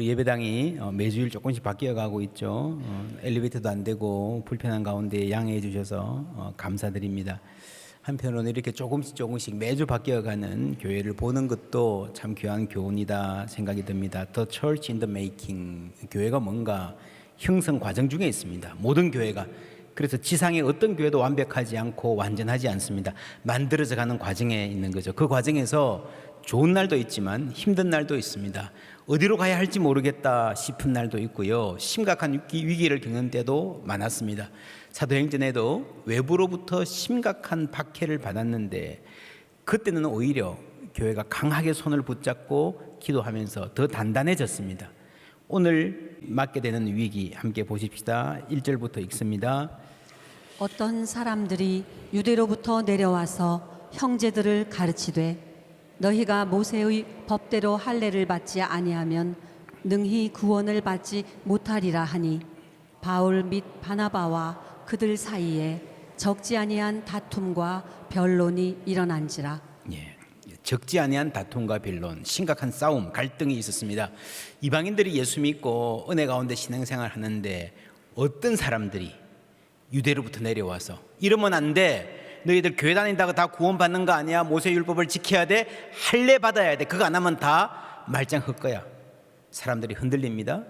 우리 예배당이 매주일 조금씩 바뀌어가고 있죠. 엘리베이터도 안 되고 불편한 가운데 양해해 주셔서 감사드립니다. 한편으로는 이렇게 조금씩 매주 바뀌어가는 교회를 보는 것도 참 귀한 교훈이다 생각이 듭니다. The Church in the Making. 교회가 뭔가 형성 과정 중에 있습니다. 모든 교회가. 그래서 지상의 어떤 교회도 완벽하지 않고 완전하지 않습니다. 만들어져 가는 과정에 있는 거죠. 그 과정에서 좋은 날도 있지만 힘든 날도 있습니다. 어디로 가야 할지 모르겠다 싶은 날도 있고요. 심각한 위기를 겪는 때도 많았습니다. 사도행전에도 외부로부터 심각한 박해를 받았는데 그때는 오히려 교회가 강하게 손을 붙잡고 기도하면서 더 단단해졌습니다. 오늘 맞게 되는 위기 함께 보십시다. 1절부터 읽습니다. 어떤 사람들이 유대로부터 내려와서 형제들을 가르치되 너희가 모세의 법대로 할례를 받지 아니하면 능히 구원을 받지 못하리라 하니 바울 및 바나바와 그들 사이에 적지 아니한 다툼과 변론이 일어난지라. 적지 아니한 다툼과 변론, 심각한 싸움, 갈등이 있었습니다. 이방인들이 예수 믿고 은혜 가운데 신앙생활 하는데 어떤 사람들이 유대로부터 내려와서 이러면 안 돼, 너희들 교회 다닌다고 다 구원받는 거 아니야, 모세율법을 지켜야 돼, 할례 받아야 돼, 그거 안 하면 다 말짱 헛거야. 사람들이 흔들립니다.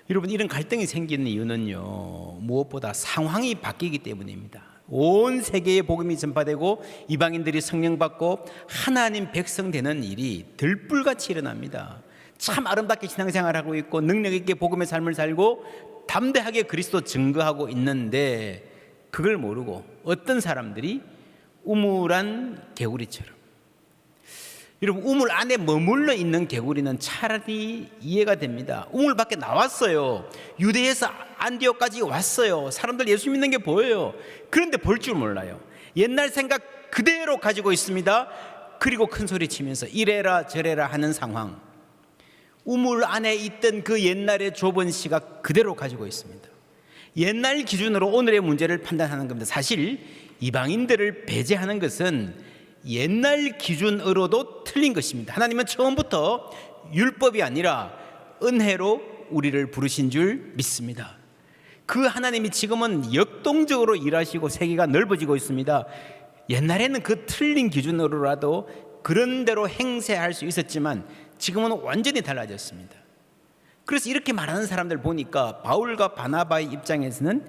여러분, 이런 갈등이 생기는 이유는요, 무엇보다 상황이 바뀌기 때문입니다. 온 세계에 복음이 전파되고 이방인들이 성령 받고 하나님 백성 되는 일이 들불같이 일어납니다. 참 아름답게 신앙생활하고 있고 능력 있게 복음의 삶을 살고 담대하게 그리스도 증거하고 있는데 그걸 모르고 어떤 사람들이 우물한 개구리처럼, 여러분, 우물 안에 머물러 있는 개구리는 차라리 이해가 됩니다. 우물 밖에 나왔어요. 유대에서 안디옥까지 왔어요. 사람들 예수 믿는 게 보여요. 그런데 볼 줄 몰라요. 옛날 생각 그대로 가지고 있습니다. 그리고 큰 소리 치면서 이래라 저래라 하는 상황. 우물 안에 있던 그 옛날의 좁은 시각 그대로 가지고 있습니다. 옛날 기준으로 오늘의 문제를 판단하는 겁니다. 사실 이방인들을 배제하는 것은 옛날 기준으로도 틀린 것입니다. 하나님은 처음부터 율법이 아니라 은혜로 우리를 부르신 줄 믿습니다. 그 하나님이 지금은 역동적으로 일하시고 세계가 넓어지고 있습니다. 옛날에는 그 틀린 기준으로라도 그런 대로 행세할 수 있었지만 지금은 완전히 달라졌습니다. 그래서 이렇게 말하는 사람들 보니까 바울과 바나바의 입장에서는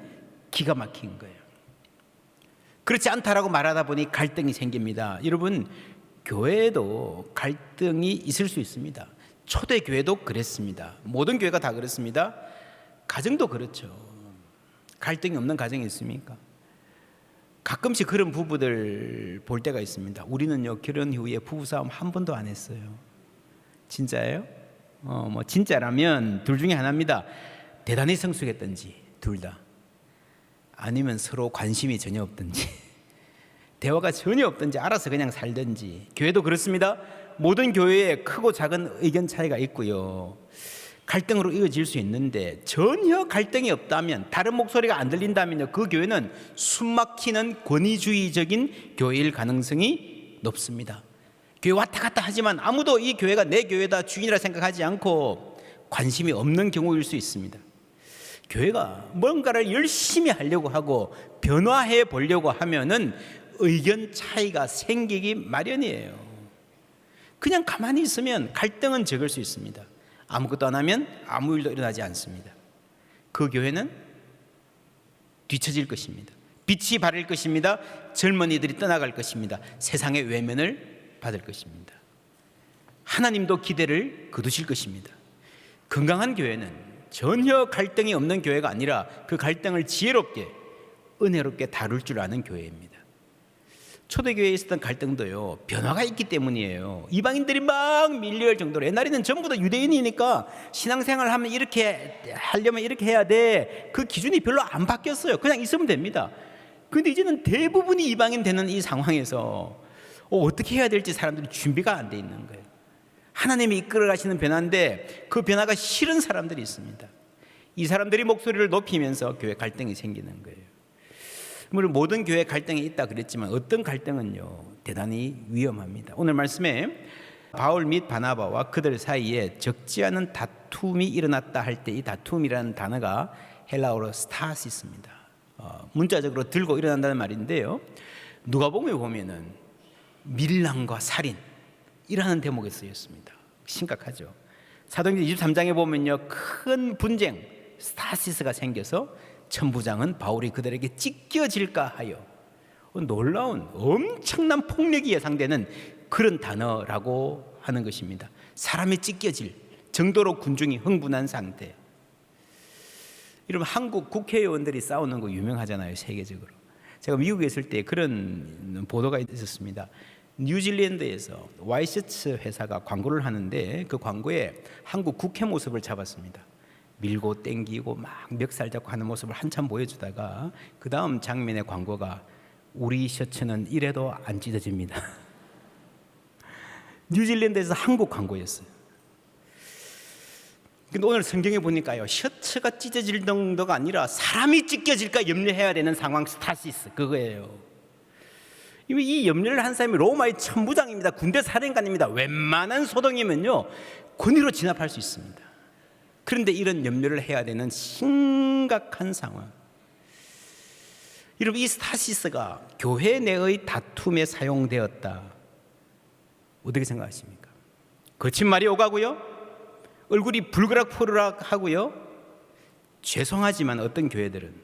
기가 막힌 거예요. 그렇지 않다라고 말하다 보니 갈등이 생깁니다. 여러분, 교회에도 갈등이 있을 수 있습니다. 초대교회도 그랬습니다. 모든 교회가 다 그렇습니다. 가정도 그렇죠. 갈등이 없는 가정이 있습니까? 가끔씩 그런 부부들 볼 때가 있습니다. 우리는요, 결혼 후에 부부싸움 한 번도 안 했어요. 진짜예요? 진짜라면 둘 중에 하나입니다. 대단히 성숙했든지 둘 다, 아니면 서로 관심이 전혀 없든지 대화가 전혀 없든지 알아서 그냥 살든지. 교회도 그렇습니다. 모든 교회에 크고 작은 의견 차이가 있고요, 갈등으로 이어질 수 있는데 전혀 갈등이 없다면, 다른 목소리가 안 들린다면요, 그 교회는 숨막히는 권위주의적인 교회일 가능성이 높습니다. 교회 왔다 갔다 하지만 아무도 이 교회가 내 교회다, 주인이라 생각하지 않고 관심이 없는 경우일 수 있습니다. 교회가 뭔가를 열심히 하려고 하고 변화해 보려고 하면은 의견 차이가 생기기 마련이에요. 그냥 가만히 있으면 갈등은 적을 수 있습니다. 아무것도 안 하면 아무 일도 일어나지 않습니다. 그 교회는 뒤처질 것입니다. 빛이 바랄 것입니다. 젊은이들이 떠나갈 것입니다. 세상의 외면을 받을 것입니다. 하나님도 기대를 거두실 것입니다. 건강한 교회는 전혀 갈등이 없는 교회가 아니라 그 갈등을 지혜롭게 은혜롭게 다룰 줄 아는 교회입니다. 초대교회에 있었던 갈등도요, 변화가 있기 때문이에요. 이방인들이 막 밀려올 정도로, 옛날에는 전부 다 유대인이니까 신앙생활 하면 이렇게 하려면 이렇게 해야 돼, 그 기준이 별로 안 바뀌었어요. 그냥 있으면 됩니다. 그런데 이제는 대부분이 이방인 되는 이 상황에서 어떻게 해야 될지 사람들이 준비가 안 돼 있는 거예요. 하나님이 이끌어 가시는 변화인데 그 변화가 싫은 사람들이 있습니다. 이 사람들이 목소리를 높이면서 교회 갈등이 생기는 거예요. 물론 모든 교회 갈등이 있다 그랬지만 어떤 갈등은요, 대단히 위험합니다. 오늘 말씀에 바울 및 바나바와 그들 사이에 적지 않은 다툼이 일어났다 할 때 이 다툼이라는 단어가 헬라어로 스타시스입니다. 문자적으로 들고 일어난다는 말인데요. 누가복음에 보면은 밀랑과 살인이라는 대목에 쓰였습니다. 심각하죠. 사도행전 23장에 보면요, 큰 분쟁 스타시스가 생겨서 천부장은 바울이 그들에게 찢겨질까 하여, 놀라운 엄청난 폭력이 예상되는 그런 단어라고 하는 것입니다. 사람이 찢겨질 정도로 군중이 흥분한 상태. 여러분, 한국 국회의원들이 싸우는 거 유명하잖아요, 세계적으로. 제가 미국에 있을 때 그런 보도가 있었습니다. 뉴질랜드에서 와이셔츠 회사가 광고를 하는데 그 광고에 한국 국회 모습을 잡았습니다. 밀고 땡기고 막 멱살 잡고 하는 모습을 한참 보여주다가 그 다음 장면의 광고가 우리 셔츠는 이래도 안 찢어집니다. 뉴질랜드에서 한국 광고였어요. 근데 오늘 성경에 보니까요, 셔츠가 찢어질 정도가 아니라 사람이 찢겨질까 염려해야 되는 상황, 스타시스, 그거예요. 이 염려를 한 사람이 로마의 천부장입니다. 군대 사령관입니다. 웬만한 소동이면요, 권위로 진압할 수 있습니다. 그런데 이런 염려를 해야 되는 심각한 상황. 여러분, 이 스타시스가 교회 내의 다툼에 사용되었다. 어떻게 생각하십니까? 거친 말이 오가고요, 얼굴이 불그락푸르락 하고요, 죄송하지만 어떤 교회들은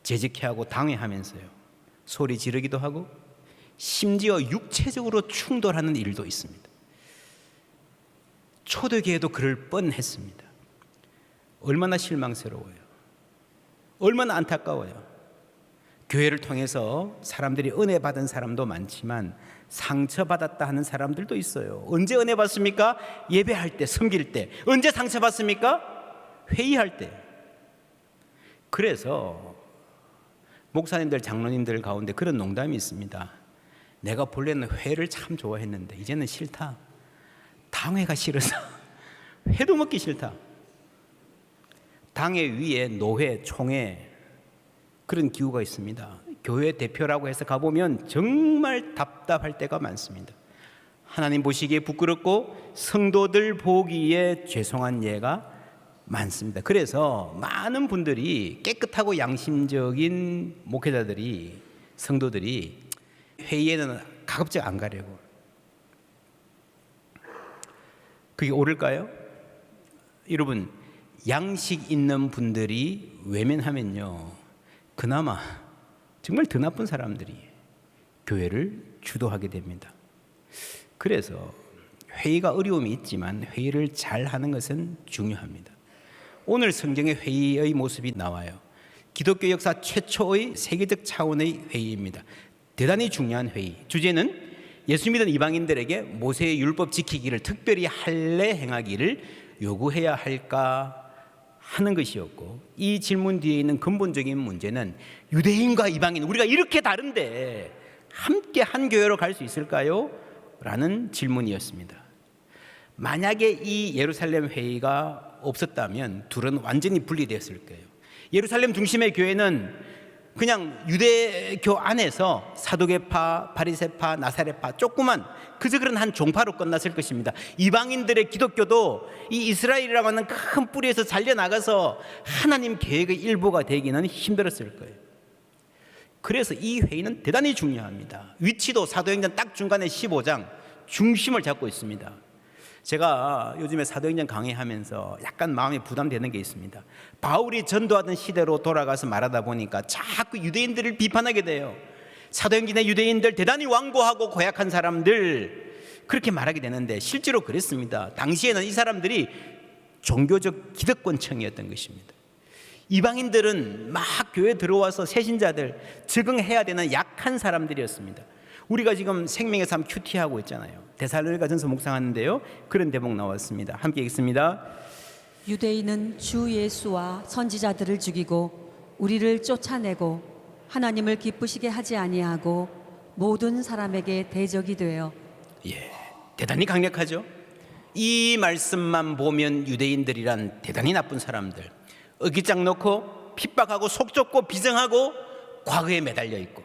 재직해하고 당회하면서요 소리 지르기도 하고 심지어 육체적으로 충돌하는 일도 있습니다. 초대교회도 그럴 뻔했습니다. 얼마나 실망스러워요. 얼마나 안타까워요. 교회를 통해서 사람들이 은혜 받은 사람도 많지만 상처받았다 하는 사람들도 있어요. 언제 은혜 받습니까? 예배할 때, 섬길 때. 언제 상처받습니까? 회의할 때. 그래서 목사님들, 장로님들 가운데 그런 농담이 있습니다. 내가 본래는 회를 참 좋아했는데 이제는 싫다. 당회가 싫어서 회도 먹기 싫다. 당회 위에 노회, 총회 그런 기구가 있습니다. 교회 대표라고 해서 가보면 정말 답답할 때가 많습니다. 하나님 보시기에 부끄럽고 성도들 보기에 죄송한 예가 많습니다. 그래서 많은 분들이, 깨끗하고 양심적인 목회자들이, 성도들이 회의에는 가급적 안 가려고. 그게 옳을까요? 여러분, 양식 있는 분들이 외면하면요, 그나마 정말 더 나쁜 사람들이 교회를 주도하게 됩니다. 그래서 회의가 어려움이 있지만 회의를 잘 하는 것은 중요합니다. 오늘 성경에 회의의 모습이 나와요. 기독교 역사 최초의 세계적 차원의 회의입니다. 대단히 중요한 회의. 주제는 예수 믿는 이방인들에게 모세의 율법 지키기를, 특별히 할례 행하기를 요구해야 할까 하는 것이었고, 이 질문 뒤에 있는 근본적인 문제는 유대인과 이방인, 우리가 이렇게 다른데 함께 한 교회로 갈 수 있을까요? 라는 질문이었습니다. 만약에 이 예루살렘 회의가 없었다면 둘은 완전히 분리되었을 거예요. 예루살렘 중심의 교회는 그냥 유대교 안에서 사두개파, 바리새파, 나사렛파, 조그만 그저 그런 한 종파로 끝났을 것입니다. 이방인들의 기독교도 이 이스라엘이라고 하는 큰 뿌리에서 잘려나가서 하나님 계획의 일부가 되기는 힘들었을 거예요. 그래서 이 회의는 대단히 중요합니다. 위치도 사도행전 딱 중간에 15장 중심을 잡고 있습니다. 제가 요즘에 사도행전 강의하면서 약간 마음이 부담되는 게 있습니다. 바울이 전도하던 시대로 돌아가서 말하다 보니까 자꾸 유대인들을 비판하게 돼요. 사도행전의 유대인들 대단히 완고하고 고약한 사람들, 그렇게 말하게 되는데 실제로 그랬습니다. 당시에는 이 사람들이 종교적 기득권층이었던 것입니다. 이방인들은 막 교회에 들어와서 새신자들 적응해야 되는 약한 사람들이었습니다. 우리가 지금 생명의 삶 큐티하고 있잖아요. 데살로니가전서 묵상하는데요, 그런 대목 나왔습니다. 함께 읽습니다. 유대인은 주 예수와 선지자들을 죽이고 우리를 쫓아내고 하나님을 기쁘시게 하지 아니하고 모든 사람에게 대적이 되어. 대단히 강력하죠. 이 말씀만 보면 유대인들이란 대단히 나쁜 사람들, 어깃장 놓고 핍박하고 속 좁고 비정하고 과거에 매달려 있고.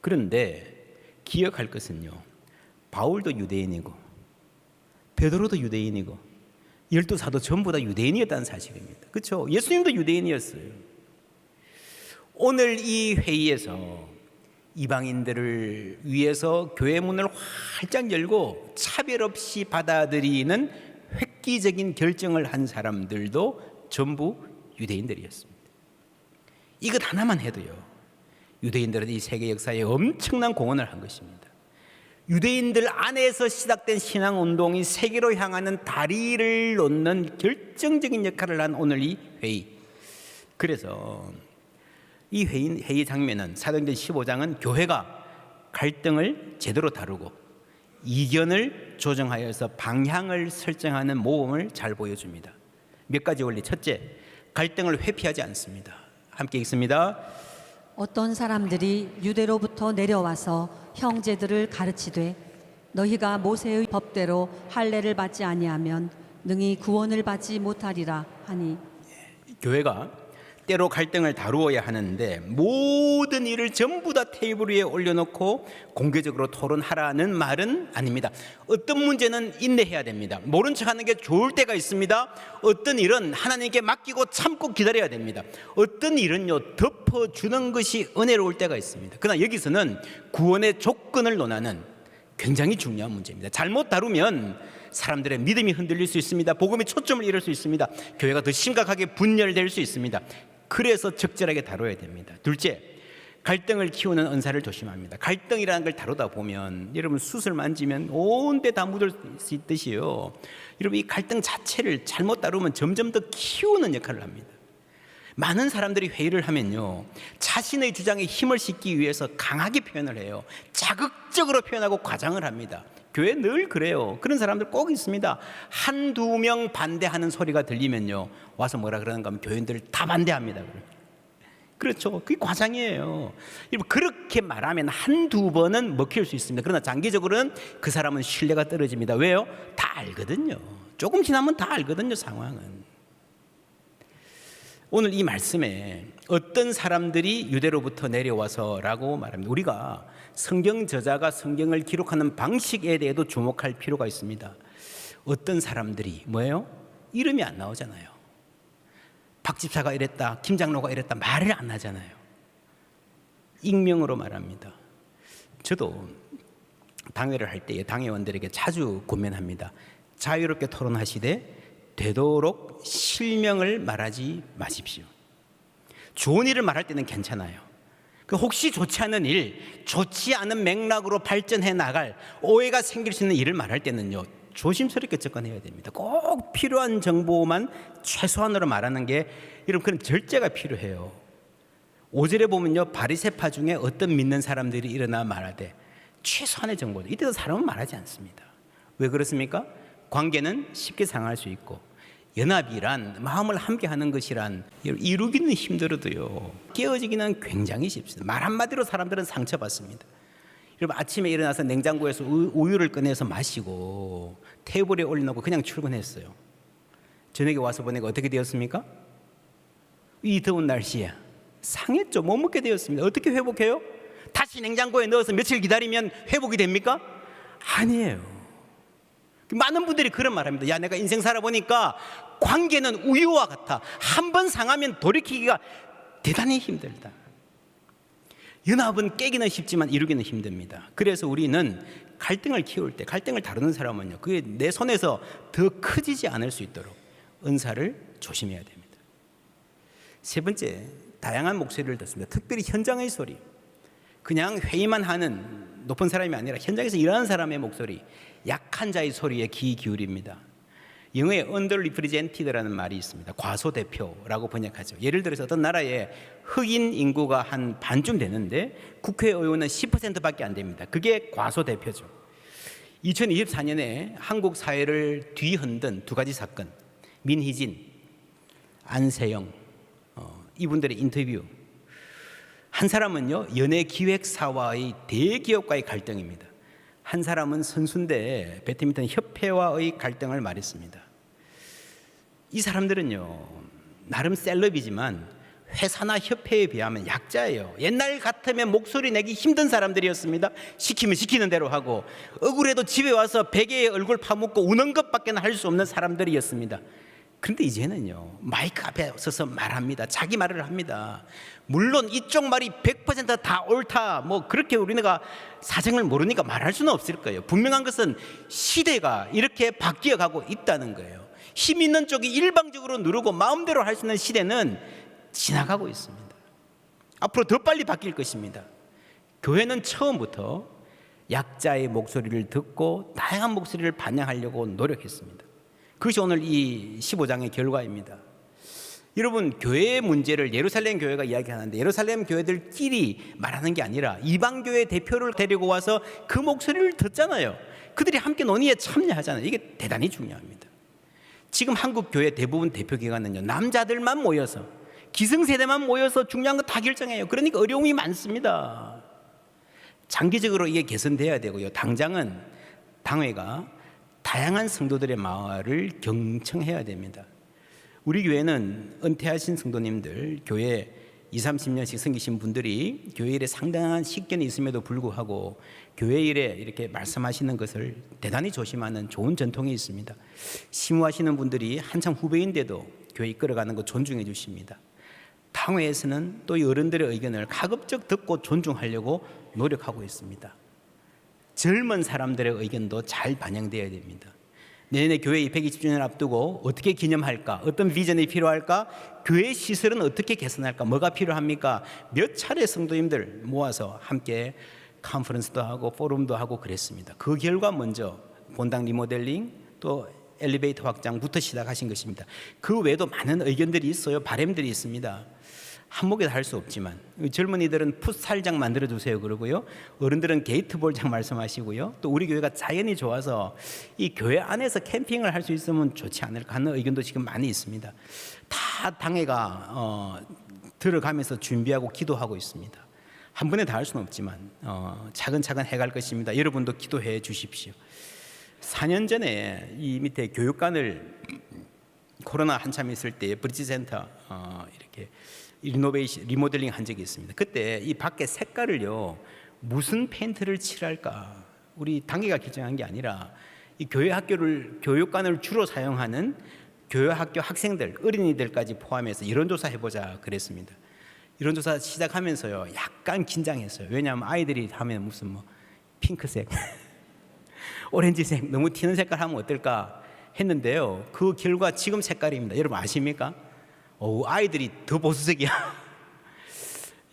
그런데 기억할 것은요, 바울도 유대인이고 베드로도 유대인이고 12사도 전부 다 유대인이었다는 사실입니다. 그렇죠? 예수님도 유대인이었어요. 오늘 이 회의에서 이방인들을 위해서 교회 문을 활짝 열고 차별 없이 받아들이는 획기적인 결정을 한 사람들도 전부 유대인들이었습니다. 이것 하나만 해도요, 유대인들은 이 세계 역사에 엄청난 공헌을 한 것입니다. 유대인들 안에서 시작된 신앙운동이 세계로 향하는 다리를 놓는 결정적인 역할을 한 오늘 이 회의. 그래서 이 회의 장면은 사도행전 15장은 교회가 갈등을 제대로 다루고 이견을 조정하여서 방향을 설정하는 모범을 잘 보여줍니다. 몇 가지 원리. 첫째, 갈등을 회피하지 않습니다. 함께 읽습니다. 어떤 사람들이 유대로부터 내려와서 형제들을 가르치되 너희가 모세의 법대로 할례를 받지 아니하면 능히 구원을 받지 못하리라 하니. 교회가 때로 갈등을 다루어야 하는데 모든 일을 전부 다 테이블 위에 올려놓고 공개적으로 토론하라는 말은 아닙니다. 어떤 문제는 인내해야 됩니다. 모른 척하는 게 좋을 때가 있습니다. 어떤 일은 하나님께 맡기고 참고 기다려야 됩니다. 어떤 일은요, 덮어주는 것이 은혜로울 때가 있습니다. 그러나 여기서는 구원의 조건을 논하는 굉장히 중요한 문제입니다. 잘못 다루면 사람들의 믿음이 흔들릴 수 있습니다. 복음의 초점을 잃을 수 있습니다. 교회가 더 심각하게 분열될 수 있습니다. 그래서 적절하게 다뤄야 됩니다. 둘째, 갈등을 키우는 은사를 조심합니다. 갈등이라는 걸 다루다 보면 여러분 숯을 만지면 온 데 다 묻을 수 있듯이요, 여러분 이 갈등 자체를 잘못 다루면 점점 더 키우는 역할을 합니다. 많은 사람들이 회의를 하면요, 자신의 주장에 힘을 싣기 위해서 강하게 표현을 해요. 자극적으로 표현하고 과장을 합니다. 교회 늘 그래요. 그런 사람들 꼭 있습니다. 한두 명 반대하는 소리가 들리면요, 와서 뭐라 그러는가 하면 교인들 다 반대합니다. 그렇죠. 그게 과장이에요. 그렇게 말하면 한두 번은 먹힐 수 있습니다. 그러나 장기적으로는 그 사람은 신뢰가 떨어집니다. 왜요? 다 알거든요. 조금 지나면 다 알거든요, 상황은. 오늘 이 말씀에 어떤 사람들이 유대로부터 내려와서라고 말합니다. 우리가 성경 저자가 성경을 기록하는 방식에 대해도 주목할 필요가 있습니다. 어떤 사람들이 뭐예요? 이름이 안 나오잖아요. 박 집사가 이랬다, 김 장로가 이랬다 말을 안 하잖아요. 익명으로 말합니다. 저도 당회를 할 때 당회원들에게 자주 권면합니다. 자유롭게 토론하시되 되도록 실명을 말하지 마십시오. 좋은 일을 말할 때는 괜찮아요. 혹시 좋지 않은 일, 좋지 않은 맥락으로 발전해 나갈 오해가 생길 수 있는 일을 말할 때는요, 조심스럽게 접근해야 됩니다. 꼭 필요한 정보만 최소한으로 말하는 게, 여러분 그런 절제가 필요해요. 5절에 보면요, 바리새파 중에 어떤 믿는 사람들이 일어나 말하되 최소한의 정보죠. 이때도 사람은 말하지 않습니다. 왜 그렇습니까? 관계는 쉽게 상할 수 있고, 연합이란 마음을 함께 하는 것이란 이루기는 힘들어도요, 깨어지기는 굉장히 쉽습니다. 말 한마디로 사람들은 상처받습니다. 여러분 아침에 일어나서 냉장고에서 우유를 꺼내서 마시고 테이블에 올려놓고 그냥 출근했어요. 저녁에 와서 보니까 어떻게 되었습니까? 이 더운 날씨에 상했죠. 못 먹게 되었습니다. 어떻게 회복해요? 다시 냉장고에 넣어서 며칠 기다리면 회복이 됩니까? 아니에요. 많은 분들이 그런 말합니다. 야, 내가 인생 살아보니까 관계는 우유와 같아. 한 번 상하면 돌이키기가 대단히 힘들다. 연합은 깨기는 쉽지만 이루기는 힘듭니다. 그래서 우리는 갈등을 키울 때, 갈등을 다루는 사람은요, 그게 내 손에서 더 커지지 않을 수 있도록 은사를 조심해야 됩니다. 세 번째, 다양한 목소리를 듣습니다. 특별히 현장의 소리. 그냥 회의만 하는 높은 사람이 아니라 현장에서 일하는 사람의 목소리, 약한 자의 소리에 귀 기울입니다. 영어에 underrepresented라는 말이 있습니다. 과소대표라고 번역하죠. 예를 들어서 어떤 나라에 흑인 인구가 한 반쯤 되는데 국회의원은 10%밖에 안 됩니다. 그게 과소대표죠. 2024년에 한국 사회를 뒤흔든 두 가지 사건, 민희진, 안세영, 이분들의 인터뷰. 한 사람은요, 연예기획사와의 대기업과의 갈등입니다. 한 사람은 선수인데 배드민턴 협회와의 갈등을 말했습니다. 이 사람들은요, 나름 셀럽이지만 회사나 협회에 비하면 약자예요. 옛날 같으면 목소리 내기 힘든 사람들이었습니다. 시키면 시키는 대로 하고, 억울해도 집에 와서 베개에 얼굴 파묻고 우는 것밖에 할 수 없는 사람들이었습니다. 그런데 이제는요, 마이크 앞에 서서 말합니다. 자기 말을 합니다. 물론 이쪽 말이 100%다 옳다, 뭐 그렇게 우리가 사정을 모르니까 말할 수는 없을 거예요. 분명한 것은 시대가 이렇게 바뀌어가고 있다는 거예요. 힘 있는 쪽이 일방적으로 누르고 마음대로 할 수 있는 시대는 지나가고 있습니다. 앞으로 더 빨리 바뀔 것입니다. 교회는 처음부터 약자의 목소리를 듣고 다양한 목소리를 반영하려고 노력했습니다. 그것이 오늘 이 15장의 결과입니다. 여러분, 교회의 문제를 예루살렘 교회가 이야기하는데 예루살렘 교회들끼리 말하는 게 아니라 이방 교회 대표를 데리고 와서 그 목소리를 듣잖아요. 그들이 함께 논의에 참여하잖아요. 이게 대단히 중요합니다. 지금 한국 교회 대부분 대표 기관은요, 남자들만 모여서 기성세대만 모여서 중요한 거 다 결정해요. 그러니까 어려움이 많습니다. 장기적으로 이게 개선돼야 되고요. 당장은 당회가 다양한 성도들의 마을을 경청해야 됩니다. 우리 교회는 은퇴하신 성도님들, 교회 20-30년씩 섬기신 분들이 교회 일에 상당한 식견이 있음에도 불구하고 교회 일에 이렇게 말씀하시는 것을 대단히 조심하는 좋은 전통이 있습니다. 심우하시는 분들이 한참 후배인데도 교회 이끌어가는 거 존중해 주십니다. 당회에서는 또 어른들의 의견을 가급적 듣고 존중하려고 노력하고 있습니다. 젊은 사람들의 의견도 잘 반영되어야 됩니다. 내년에 교회 220주년 앞두고 어떻게 기념할까? 어떤 비전이 필요할까? 교회 시설은 어떻게 개선할까? 뭐가 필요합니까? 몇 차례 성도님들 모아서 함께 컨퍼런스도 하고 포럼도 하고 그랬습니다. 그 결과 먼저 본당 리모델링 또 엘리베이터 확장부터 시작하신 것입니다. 그 외에도 많은 의견들이 있어요. 바람들이 있습니다. 한목에 다 할 수 없지만 젊은이들은 풋살장 만들어 주세요 그러고요, 어른들은 게이트볼장 말씀하시고요, 또 우리 교회가 자연이 좋아서 이 교회 안에서 캠핑을 할 수 있으면 좋지 않을까 하는 의견도 지금 많이 있습니다. 다 당회가 들어가면서 준비하고 기도하고 있습니다. 한 번에 다 할 수는 없지만 차근차근 해갈 것입니다. 여러분도 기도해 주십시오. 4년 전에 이 밑에 교육관을 코로나 한참 있을 때 브릿지 센터 이렇게 리모델링 한 적이 있습니다. 그때 이 밖에 색깔을요, 무슨 페인트를 칠할까 우리 당회가 결정한 게 아니라 이 교육관을 주로 사용하는 교회학교 학생들, 어린이들까지 포함해서 여론조사 해보자 그랬습니다. 여론조사 시작하면서요, 약간 긴장했어요. 왜냐하면 아이들이 하면 무슨 뭐 핑크색 오렌지색 너무 튀는 색깔 하면 어떨까 했는데요, 그 결과 지금 색깔입니다. 여러분 아십니까? 아이들이 더 보수색이야.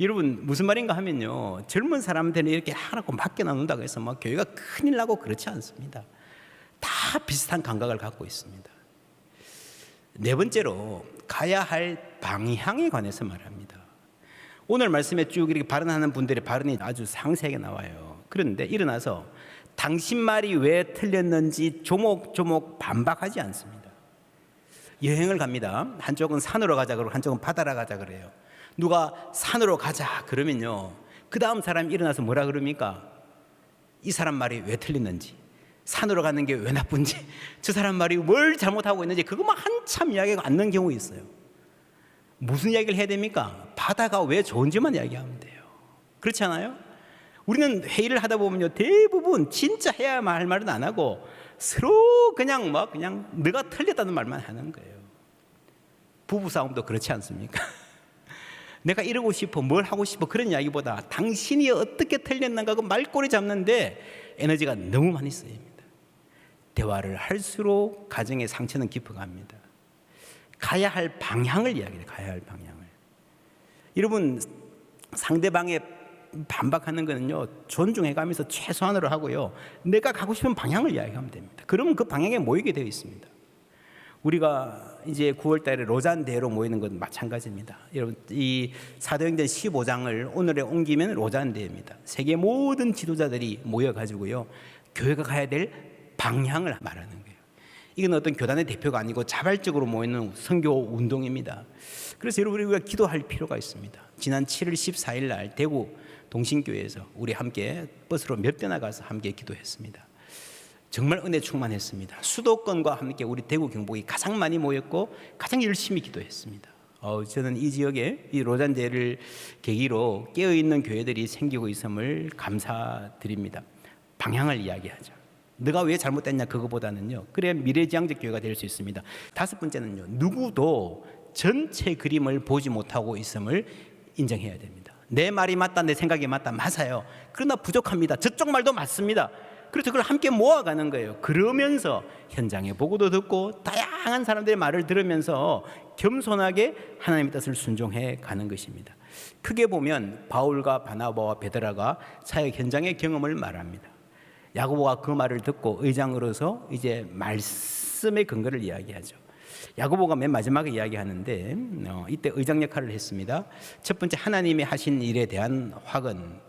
여러분 무슨 말인가 하면요, 젊은 사람들은 이렇게 하라고 밖에 나눈다고 해서 막 교회가 큰일 나고 그렇지 않습니다. 다 비슷한 감각을 갖고 있습니다. 네 번째로 가야 할 방향에 관해서 말합니다. 오늘 말씀에 쭉 이렇게 발언하는 분들의 발언이 아주 상세하게 나와요. 그런데 일어나서 당신 말이 왜 틀렸는지 조목조목 반박하지 않습니다. 여행을 갑니다. 한쪽은 산으로 가자 그러고 한쪽은 바다로 가자 그래요. 누가 산으로 가자 그러면요, 그 다음 사람이 일어나서 뭐라 그럽니까? 이 사람 말이 왜 틀렸는지, 산으로 가는 게 왜 나쁜지, 저 사람 말이 뭘 잘못하고 있는지 그것만 한참 이야기가 않는 경우 있어요. 무슨 이야기를 해야 됩니까? 바다가 왜 좋은지만 이야기하면 돼요. 그렇지 않아요? 우리는 회의를 하다 보면요, 대부분 진짜 해야 할 말은 안 하고 서로 그냥 너가 틀렸다는 말만 하는 거예요. 부부싸움도 그렇지 않습니까? 내가 이러고 싶어, 뭘 하고 싶어, 그런 이야기보다 당신이 어떻게 틀렸는가 그 말꼬리 잡는데 에너지가 너무 많이 쓰입니다. 대화를 할수록 가정의 상처는 깊어갑니다. 가야 할 방향을 이야기해요. 가야 할 방향을. 여러분, 상대방의 반박하는 거는요, 존중해가면서 최소한으로 하고요, 내가 가고 싶은 방향을 이야기하면 됩니다. 그러면 그 방향에 모이게 되어 있습니다. 우리가 이제 9월 달에 로잔 대회로 모이는 건 마찬가지입니다. 여러분, 이 사도행전 15장을 오늘에 옮기면 로잔 대회입니다. 세계 모든 지도자들이 모여가지고요, 교회가 가야 될 방향을 말하는 거예요. 이건 어떤 교단의 대표가 아니고 자발적으로 모이는 선교 운동입니다. 그래서 여러분, 우리가 기도할 필요가 있습니다. 지난 7월 14일 날 대구 동신교회에서 우리 함께 버스로 몇 대나 가서 함께 기도했습니다. 정말 은혜 충만했습니다. 수도권과 함께 우리 대구 경북이 가장 많이 모였고 가장 열심히 기도했습니다. 저는 이 지역에 이 로잔제를 계기로 깨어있는 교회들이 생기고 있음을 감사드립니다. 방향을 이야기하죠. 너가 왜 잘못됐냐 그거보다는요. 그래야 미래지향적 교회가 될 수 있습니다. 다섯 번째는요. 누구도 전체 그림을 보지 못하고 있음을 인정해야 됩니다. 내 말이 맞다, 내 생각이 맞다, 맞아요. 그러나 부족합니다. 저쪽 말도 맞습니다. 그래서 그걸 함께 모아가는 거예요. 그러면서 현장의 보고도 듣고 다양한 사람들의 말을 들으면서 겸손하게 하나님의 뜻을 순종해 가는 것입니다. 크게 보면 바울과 바나바와 베드로가 사역 현장의 경험을 말합니다. 야고보가 그 말을 듣고 의장으로서 이제 말씀의 근거를 이야기하죠. 야고보가 맨 마지막에 이야기하는데 이때 의장 역할을 했습니다. 첫 번째 하나님이 하신 일에 대한 확언,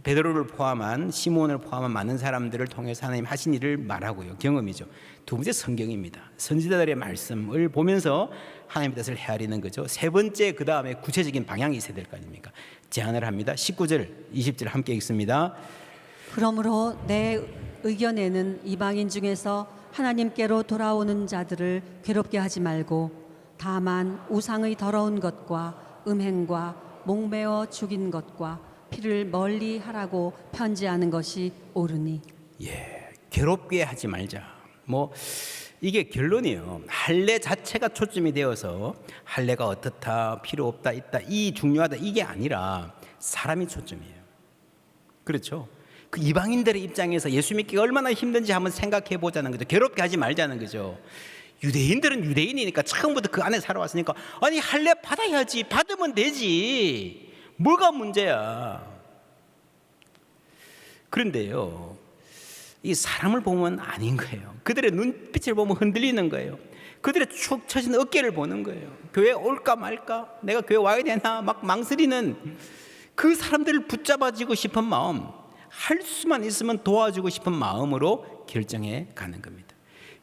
베드로를 포함한 시몬을 포함한 많은 사람들을 통해서 하나님 하신 일을 말하고요. 경험이죠. 두 번째 성경입니다. 선지자들의 말씀을 보면서 하나님의 뜻을 헤아리는 거죠. 세 번째 그 다음에 구체적인 방향이 있어야 될 거 아닙니까? 제안을 합니다. 19절 20절 함께 읽습니다. 그러므로 내 의견에는 이방인 중에서 하나님께로 돌아오는 자들을 괴롭게 하지 말고 다만 우상의 더러운 것과 음행과 목매어 죽인 것과 피를 멀리 하라고 편지하는 것이 옳으니. 괴롭게 하지 말자. 이게 결론이에요. 할례 자체가 초점이 되어서 할례가 어떻다, 필요 없다, 있다, 이 중요하다 이게 아니라 사람이 초점이에요. 그렇죠? 그 이방인들의 입장에서 예수 믿기가 얼마나 힘든지 한번 생각해 보자는 거죠. 괴롭게 하지 말자는 거죠. 유대인들은 유대인이니까 처음부터 그 안에 살아왔으니까 아니 할례 받아야지, 받으면 되지, 뭐가 문제야. 그런데요, 이 사람을 보면 아닌 거예요. 그들의 눈빛을 보면 흔들리는 거예요. 그들의 축 처진 어깨를 보는 거예요. 교회 올까 말까, 내가 교회 와야 되나 막 망설이는 그 사람들을 붙잡아주고 싶은 마음, 할 수만 있으면 도와주고 싶은 마음으로 결정해 가는 겁니다.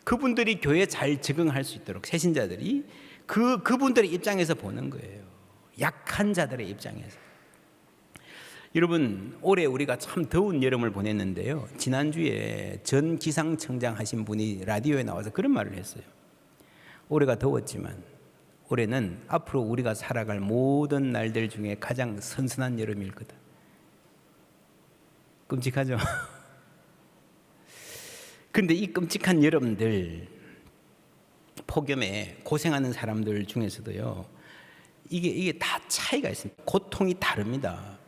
그분들이 교회에 잘 적응할 수 있도록 새신자들이 그분들의 입장에서 보는 거예요. 약한 자들의 입장에서. 여러분, 올해 우리가 참 더운 여름을 보냈는데요. 지난주에 전 기상청장 하신 분이 라디오에 나와서 그런 말을 했어요. 올해가 더웠지만 올해는 앞으로 우리가 살아갈 모든 날들 중에 가장 선선한 여름일 거다. 끔찍하죠? 근데 이 끔찍한 여름들, 폭염에 고생하는 사람들 중에서도요, 이게 다 차이가 있습니다. 고통이 다릅니다.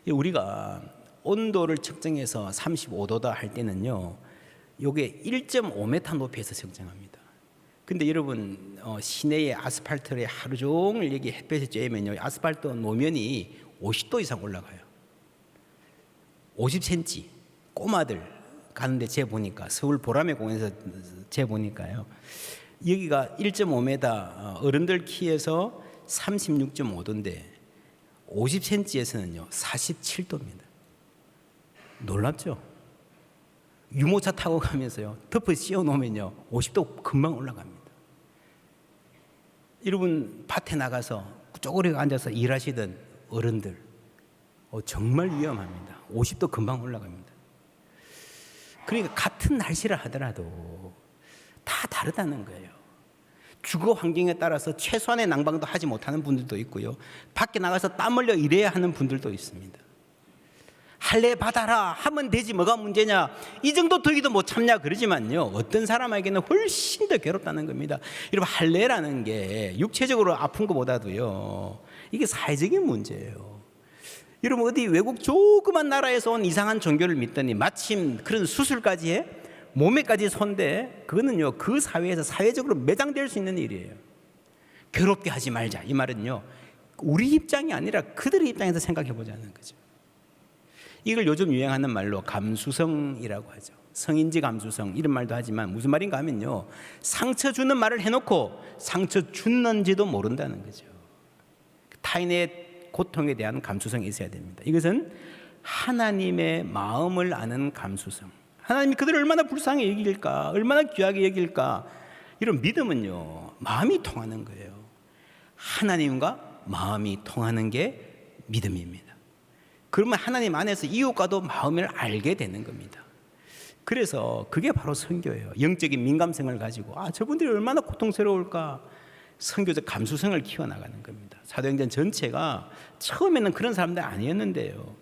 우리가 온도를 측정해서 35도다 할 때는요, 요게 1.5m 높이에서 측정합니다. 근데 여러분, 시내의 아스팔트에 하루 종일 여기 햇볕에 쬐면요, 아스팔트 노면이 50도 이상 올라가요. 50cm 꼬마들 가는데 재보니까, 서울 보라매 공원에서 재보니까요, 여기가 1.5m 어른들 키에서 36.5도인데 50cm에서는요 47도입니다. 놀랍죠? 유모차 타고 가면서요 덮어 씌워 놓으면요 50도 금방 올라갑니다. 여러분, 밭에 나가서 쪼그리고 앉아서 일하시던 어른들, 정말 위험합니다. 50도 금방 올라갑니다. 그러니까 같은 날씨라 하더라도 다 다르다는 거예요. 주거 환경에 따라서 최소한의 난방도 하지 못하는 분들도 있고요, 밖에 나가서 땀 흘려 일해야 하는 분들도 있습니다. 할례 받아라 하면 되지 뭐가 문제냐, 이 정도 더위도 못 참냐 그러지만요, 어떤 사람에게는 훨씬 더 괴롭다는 겁니다. 여러분, 할례라는 게 육체적으로 아픈 것보다도요, 이게 사회적인 문제예요. 여러분, 어디 외국 조그만 나라에서 온 이상한 종교를 믿더니 마침 그런 수술까지 해? 몸에까지 손대? 그거는요, 그 사회에서 사회적으로 매장될 수 있는 일이에요. 괴롭게 하지 말자, 이 말은요, 우리 입장이 아니라 그들의 입장에서 생각해 보자는 거죠. 이걸 요즘 유행하는 말로 감수성이라고 하죠. 성인지 감수성, 이런 말도 하지만 무슨 말인가 하면요, 상처 주는 말을 해놓고 상처 줬는지도 모른다는 거죠. 타인의 고통에 대한 감수성이 있어야 됩니다. 이것은 하나님의 마음을 아는 감수성, 하나님이 그들을 얼마나 불쌍히 여길까, 얼마나 귀하게 여길까, 이런 믿음은요, 마음이 통하는 거예요. 하나님과 마음이 통하는 게 믿음입니다. 그러면 하나님 안에서 이웃과도 마음을 알게 되는 겁니다. 그래서 그게 바로 선교예요. 영적인 민감성을 가지고, 저분들이 얼마나 고통스러울까, 선교적 감수성을 키워나가는 겁니다. 사도행전 전체가 처음에는 그런 사람들 아니었는데요.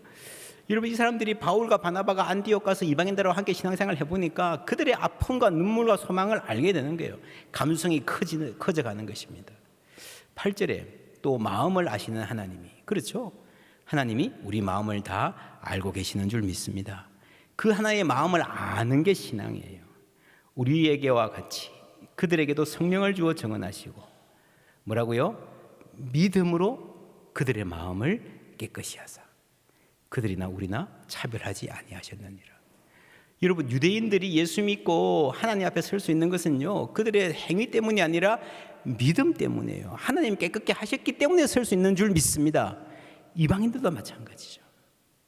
여러분, 이 사람들이 바울과 바나바가 안디옥 가서 이방인들과 함께 신앙생활을 해보니까 그들의 아픔과 눈물과 소망을 알게 되는 거예요. 감수성이 커져가는 것입니다. 8절에 또 마음을 아시는 하나님이, 그렇죠? 하나님이 우리 마음을 다 알고 계시는 줄 믿습니다. 그 하나의 마음을 아는 게 신앙이에요. 우리에게와 같이 그들에게도 성령을 주어 증언하시고, 뭐라고요? 믿음으로 그들의 마음을 깨끗이 하사 그들이나 우리나 차별하지 아니하셨느니라. 여러분, 유대인들이 예수 믿고 하나님 앞에 설 수 있는 것은요, 그들의 행위 때문이 아니라 믿음 때문이에요. 하나님 깨끗게 하셨기 때문에 설 수 있는 줄 믿습니다. 이방인들도 마찬가지죠.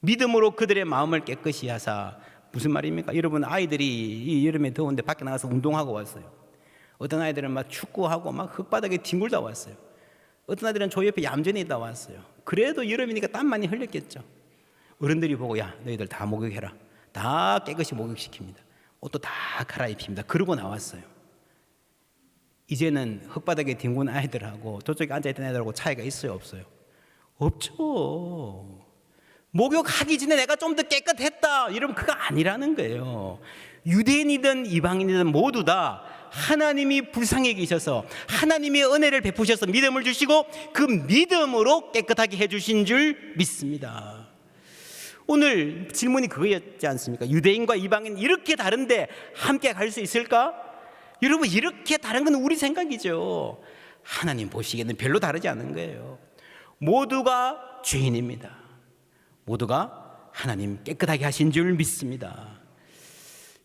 믿음으로 그들의 마음을 깨끗이 하사. 무슨 말입니까? 여러분, 아이들이 이 여름에 더운데 밖에 나가서 운동하고 왔어요. 어떤 아이들은 막 축구하고 막 흙바닥에 뒹굴다 왔어요. 어떤 아이들은 저 옆에 얌전히 있다 왔어요. 그래도 여름이니까 땀 많이 흘렸겠죠. 어른들이 보고, 야, 너희들 다 목욕해라. 다 깨끗이 목욕시킵니다. 옷도 다 갈아입힙니다. 그러고 나왔어요. 이제는 흙바닥에 뒹군 아이들하고 저쪽에 앉아있던 애들하고 차이가 있어요, 없어요? 없죠. 목욕하기 전에 내가 좀 더 깨끗했다, 이러면 그거 아니라는 거예요. 유대인이든 이방인이든 모두 다 하나님이 불쌍히 계셔서 하나님의 은혜를 베푸셔서 믿음을 주시고 그 믿음으로 깨끗하게 해주신 줄 믿습니다. 오늘 질문이 그거였지 않습니까? 유대인과 이방인 이렇게 다른데 함께 갈 수 있을까? 여러분, 이렇게 다른 건 우리 생각이죠. 하나님 보시기에는 별로 다르지 않은 거예요. 모두가 죄인입니다. 모두가 하나님 깨끗하게 하신 줄 믿습니다.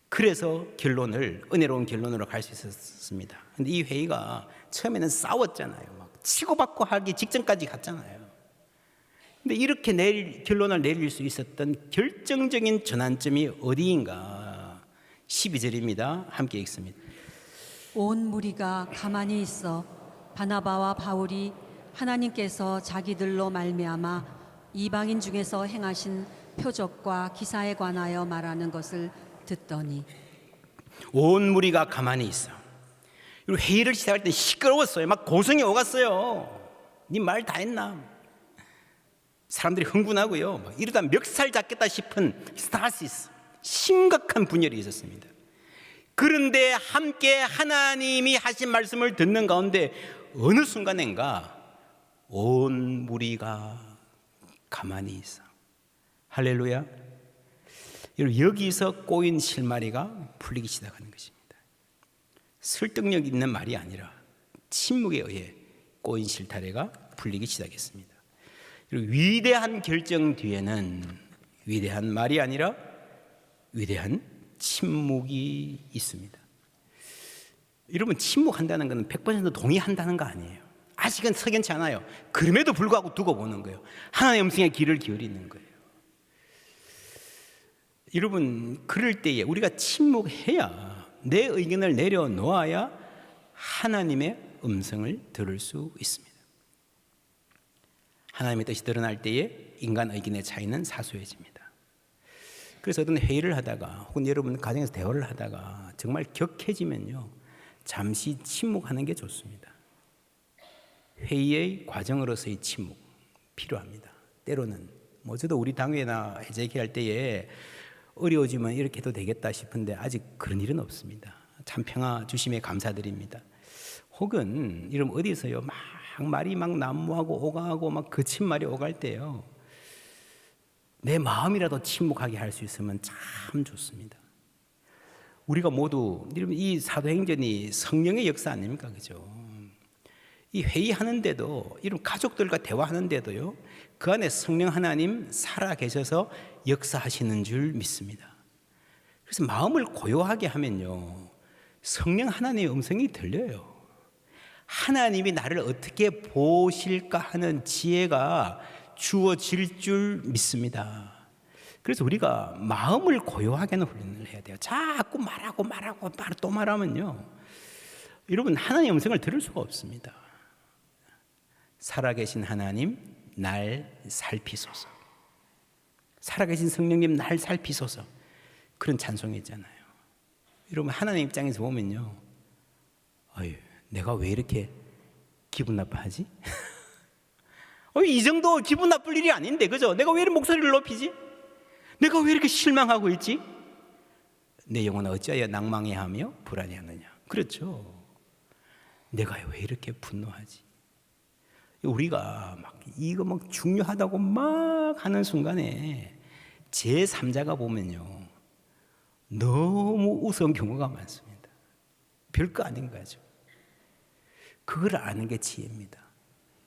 그래서 결론을, 은혜로운 결론으로 갈 수 있었습니다. 근데 이 회의가 처음에는 싸웠잖아요. 막 치고받고 하기 직전까지 갔잖아요. 근데 이렇게 결론을 내릴 수 있었던 결정적인 전환점이 어디인가? 12절입니다. 함께 읽습니다. 온 무리가 가만히 있어 바나바와 바울이 하나님께서 자기들로 말미암아 이방인 중에서 행하신 표적과 기사에 관하여 말하는 것을 듣더니. 온 무리가 가만히 있어. 그리고 회의를 시작할 때 시끄러웠어요. 막 고성이 오갔어요. 네 말 다 했나? 사람들이 흥분하고요. 막 이러다 멱살 잡겠다 싶은 스타시스, 심각한 분열이 있었습니다. 그런데 함께 하나님이 하신 말씀을 듣는 가운데 어느 순간인가 온 무리가 가만히 있어. 할렐루야. 여기서 꼬인 실마리가 풀리기 시작하는 것입니다. 설득력 있는 말이 아니라 침묵에 의해 꼬인 실타래가 풀리기 시작했습니다. 그리고 위대한 결정 뒤에는 위대한 말이 아니라 위대한 침묵이 있습니다. 여러분, 침묵한다는 것은 100% 동의한다는 거 아니에요. 아직은 석연치 않아요. 그럼에도 불구하고 두고 보는 거예요. 하나님의 음성에 귀를 기울이는 거예요. 여러분, 그럴 때에 우리가 침묵해야, 내 의견을 내려놓아야 하나님의 음성을 들을 수 있습니다. 하나님의 뜻이 드러날 때에 인간 의견의 차이는 사소해집니다. 그래서 어떤 회의를 하다가 혹은 여러분 가정에서 대화를 하다가 정말 격해지면요, 잠시 침묵하는 게 좋습니다. 회의의 과정으로서의 침묵 필요합니다. 때로는 저도 우리 당회나 해제기 할 때에 어려워지면 이렇게 해도 되겠다 싶은데 아직 그런 일은 없습니다. 참 평화 주심에 감사드립니다. 혹은 이런 어디서요 막 말이 막 난무하고 오가고 막 거친 말이 오갈 때요, 내 마음이라도 침묵하게 할 수 있으면 참 좋습니다. 우리가 모두 이 사도행전이 성령의 역사 아닙니까? 그죠? 이 회의하는데도, 이런 가족들과 대화하는데도요, 그 안에 성령 하나님 살아 계셔서 역사하시는 줄 믿습니다. 그래서 마음을 고요하게 하면요, 성령 하나님의 음성이 들려요. 하나님이 나를 어떻게 보실까 하는 지혜가 주어질 줄 믿습니다. 그래서 우리가 마음을 고요하게 하는 훈련을 해야 돼요. 자꾸 말하고 또 말하면요, 여러분, 하나님의 음성을 들을 수가 없습니다. 살아계신 하나님, 날 살피소서. 살아계신 성령님, 날 살피소서. 그런 찬송이잖아요. 여러분, 하나님 입장에서 보면요, 내가 왜 이렇게 기분 나빠하지? 이 정도 기분 나쁠 일이 아닌데, 그죠? 내가 왜 이렇게 목소리를 높이지? 내가 왜 이렇게 실망하고 있지? 내 영혼은 어찌하여 낭망해하며 불안해하느냐? 그렇죠. 내가 왜 이렇게 분노하지? 우리가 이거 중요하다고 막 하는 순간에 제3자가 보면요, 너무 우스운 경우가 많습니다. 별거 아닌 거죠. 그걸 아는 게 지혜입니다.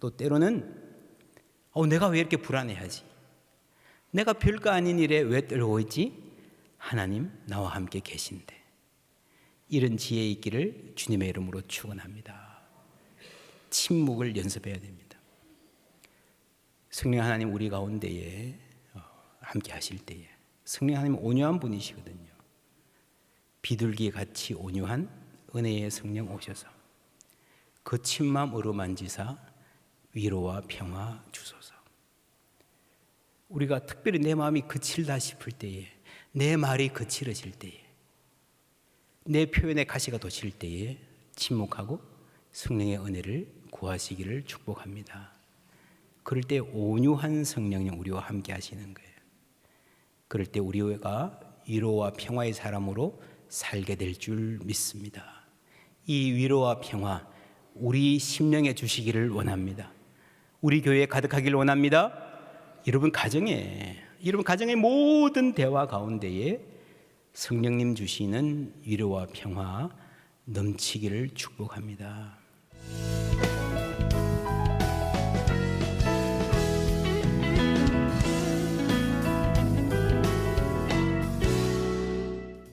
또 때로는 내가 왜 이렇게 불안해하지? 내가 별거 아닌 일에 왜 떨고 있지? 하나님 나와 함께 계신데. 이런 지혜 있기를 주님의 이름으로 축원합니다. 침묵을 연습해야 됩니다. 성령 하나님 우리 가운데에 함께 하실 때에 성령 하나님 온유한 분이시거든요. 비둘기 같이 온유한 은혜의 성령 오셔서 거친 마음 어루만지사 위로와 평화 주소서. 우리가 특별히 내 마음이 거칠다 싶을 때에, 내 말이 거칠어질 때에, 내 표현의 가시가 돋칠 때에 침묵하고 성령의 은혜를 구하시기를 축복합니다. 그럴 때 온유한 성령님 우리와 함께 하시는 거예요. 그럴 때 우리가 위로와 평화의 사람으로 살게 될 줄 믿습니다. 이 위로와 평화 우리 심령에 주시기를 원합니다. 우리 교회에 가득하기를 원합니다. 여러분 가정의 모든 대화 가운데에 성령님 주시는 위로와 평화 넘치기를 축복합니다.